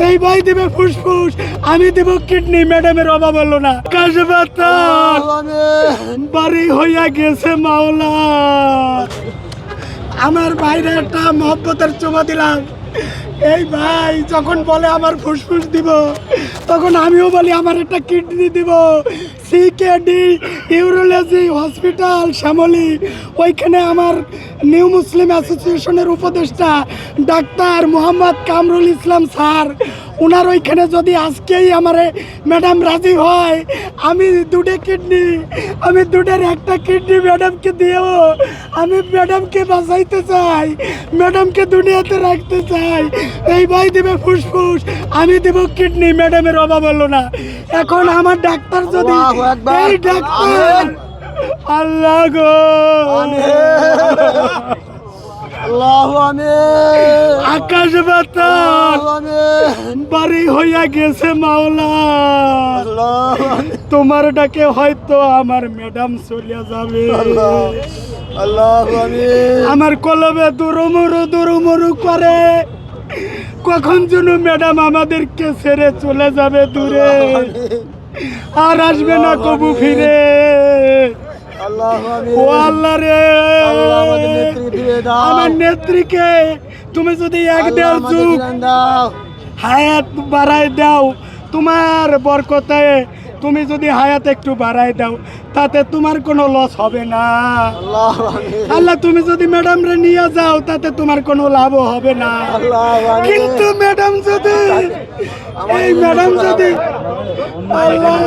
এই ভাই দেবে ফুসফুস, আমি দেব কিডনি। ম্যাডামের অভাব হলো না। কাশবাতাল বাড়ি হইয়া গেছে মাওলা। আমার ভাইরে একটা মহব্বতের চুমা দিলাম। এই ভাই যখন বলে আমার ফুসফুস দিব, তখন আমিও বলি আমার একটা কিডনি দিব। সিকেডি ইউরোলজি হসপিটাল শ্যামলী, ওইখানে আমার নিউ মুসলিম অ্যাসোসিয়েশনের উপদেষ্টা ডাক্তার মোহাম্মদ কামরুল ইসলাম স্যার, ওনার ওইখানে যদি আজকেই আমারে ম্যাডাম রাজি হয়, আমি দুটো কিডনি, আমি দুটোর একটা কিডনি ম্যাডামকে দিয়েও আমি ম্যাডামকে বাঁচাইতে চাই, ম্যাডামকে দুনিয়াতে রাখতে চাই। এই ভাই দেবে ফুসফুস, আমি দেব কিডনি। ম্যাডামের অভাব হলো না। এখন আমার ডাক্তার যদি, এই ডাক্তার, আল্লাহ গো, আকাশ বাতাস বাড়ি হইয়া গেছে মাওলা। তোমার ডাকে হয়তো আমার ম্যাডাম চলিয়া যাবে। আমার কলবে দুরুমুরু করে, কখন যেন ম্যাডাম আমাদেরকে ছেড়ে চলে যাবে দূরে, আর আসবে না কবু ফিরে। ও আল্লাহ রে, আমার নেত্রীকে তুমি যদি এক দেড় যুগ হায়াত বাড়াই দাও, তোমার বরকতে তুমি যদি হায়াত একটু বাড়াই দাও, তাতে তোমার কোনো লস হবে না। আল্লাহ, তুমি যদি ম্যাডাম রে নিয়ে যাও, তাতে তোমার কোনো লাভও হবে না। কিন্তু ম্যাডাম যদি, এই ম্যাডাম যদি, আল্লাহ